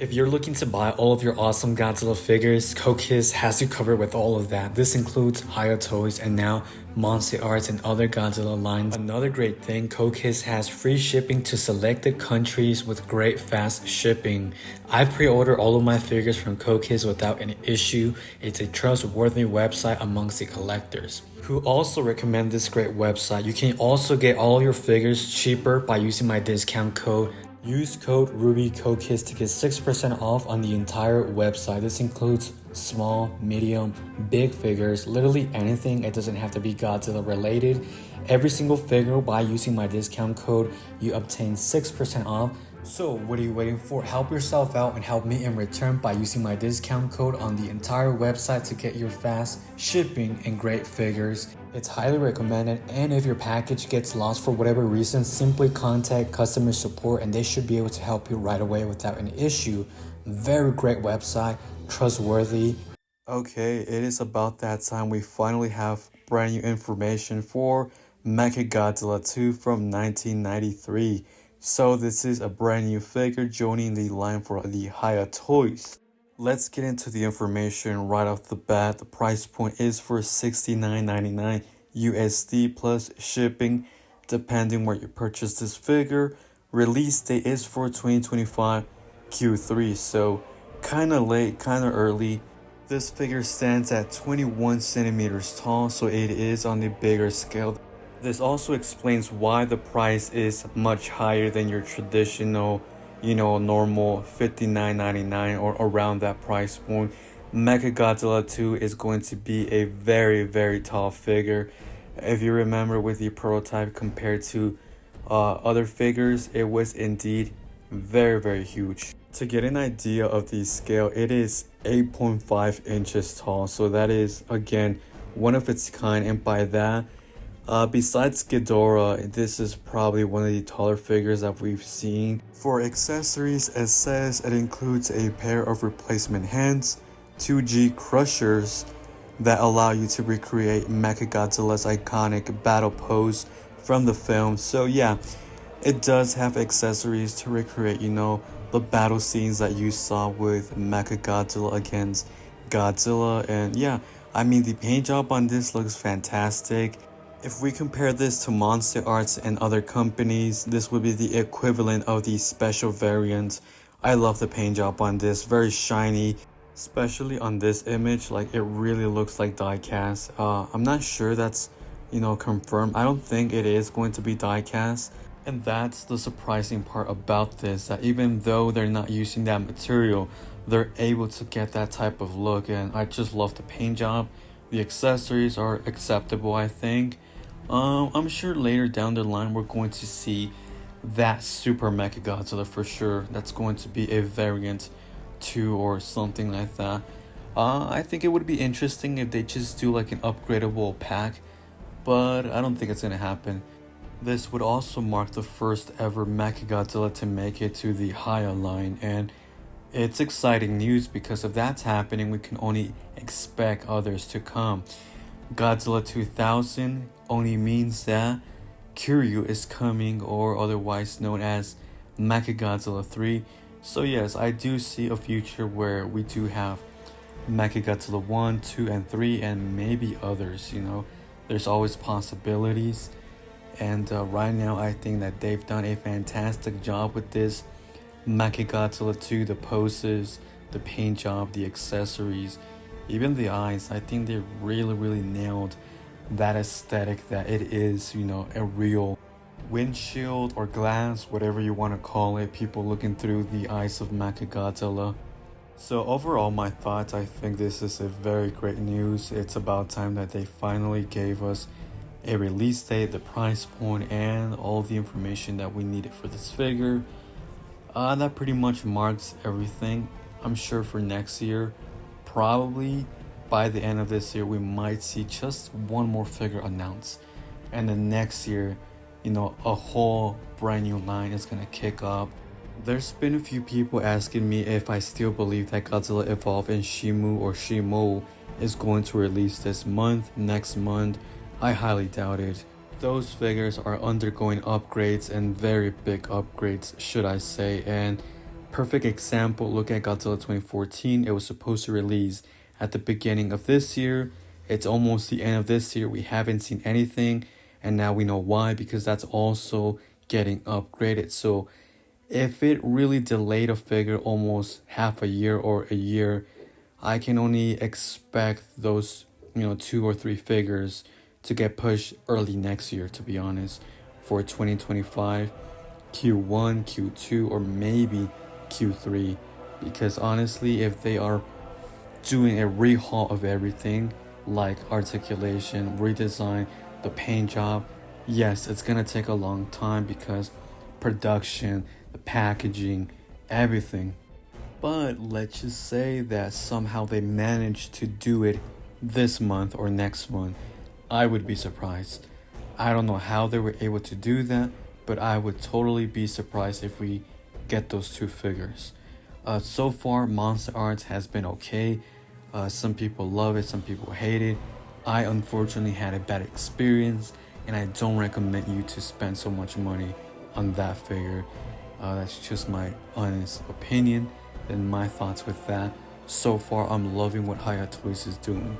If you're looking to buy all of your awesome Godzilla figures, Kokis has you covered with all of that. This includes Hiya Toys and now Monster Arts and other Godzilla lines. Another great thing, Kokis has free shipping to selected countries with great fast shipping. I've pre-ordered all of my figures from Kokis without any issue. It's a trustworthy website amongst the collectors who also recommend this great website. You can also get all your figures cheaper by using my discount code. Use code RubiGamingx to get 6% off on the entire website. This includes small, medium, big figures, literally anything. It doesn't have to be Godzilla related. Every single figure, by using my discount code, you obtain 6% off. So what are you waiting for? Help yourself out and help me in return by using my discount code on the entire website to get your fast shipping and great figures. It's highly recommended, and if your package gets lost for whatever reason, simply contact customer support and they should be able to help you right away without an issue. Very great website, trustworthy. Okay, it is about that time. We finally have brand new information for Mechagodzilla 2 from 1993. So this is a brand new figure joining the line for the Hiya Toys. Let's get into the information right off the bat. The price point is for $69.99 USD plus shipping, depending where you purchase this figure. Release date is for 2025 Q3, so kinda late, kinda early. This figure stands at 21 centimeters tall, so it is on the bigger scale. This also explains why the price is much higher than your traditional, normal $59.99 or around that price point. Mechagodzilla 2 is going to be a very, very tall figure. If you remember with the prototype compared to other figures, it was indeed very, very huge. To get an idea of the scale, it is 8.5 inches tall. So that is, again, one of its kind. And by that, besides Ghidorah, this is probably one of the taller figures that we've seen. For accessories, it says it includes a pair of replacement hands, 2G crushers that allow you to recreate Mechagodzilla's iconic battle pose from the film. So yeah, it does have accessories to recreate, the battle scenes that you saw with Mechagodzilla against Godzilla. And yeah, I mean, the paint job on this looks fantastic. If we compare this to Monster Arts and other companies, this would be the equivalent of the special variant. I love the paint job on this, very shiny, especially on this image. Like, it really looks like die cast. I'm not sure that's, confirmed. I don't think it is going to be die cast. And that's the surprising part about this, that even though they're not using that material, they're able to get that type of look. And I just love the paint job. The accessories are acceptable, I think. I'm sure later down the line we're going to see that Super Mechagodzilla for sure. That's going to be a variant 2 or something like that. I think it would be interesting if they just do like an upgradable pack, but I don't think it's gonna happen. This would also mark the first ever Mechagodzilla to make it to the Hiya line, and it's exciting news because if that's happening, we can only expect others to come. Godzilla 2000 only means that Kiryu is coming, or otherwise known as Mechagodzilla 3. So yes, I do see a future where we do have Mechagodzilla 1, 2, and 3, and maybe others, There's always possibilities. And right now, I think that they've done a fantastic job with this Mechagodzilla 2, the poses, the paint job, the accessories, even the eyes. I think they really, really nailed that aesthetic that it is, a real windshield or glass, whatever you want to call it, people looking through the eyes of Mechagodzilla. So overall, my thoughts, I think this is a very great news. It's about time that they finally gave us a release date, the price point, and all the information that we needed for this figure. That pretty much marks everything. I'm sure for next year, probably by the end of this year, we might see just one more figure announced. And then next year, a whole brand new line is gonna kick up. There's been a few people asking me if I still believe that Godzilla Evolved in Shimu or Shimo is going to release this month, next month. I highly doubt it. Those figures are undergoing upgrades, and very big upgrades, should I say, and Perfect example, look at Godzilla 2014. It was supposed to release at the beginning of this year. It's almost the end of this year. We haven't seen anything, and now we know why, because that's also getting upgraded. So if it really delayed a figure almost half a year or a year, I can only expect those, 2 or 3 figures to get pushed early next year, to be honest, for 2025, Q1, Q2, or maybe Q3. Because honestly, if they are doing a rehaul of everything, like articulation, redesign, the paint job, yes, it's gonna take a long time because production, the packaging, everything. But let's just say that somehow they managed to do it this month or next month. I would be surprised. I don't know how they were able to do that, but I would totally be surprised if we get those 2 figures. So far, Monster Arts has been okay. Some people love it, some people hate it. I unfortunately had a bad experience, and I don't recommend you to spend so much money on that figure. That's just my honest opinion and my thoughts with that. So far, I'm loving what Hiya Toys is doing.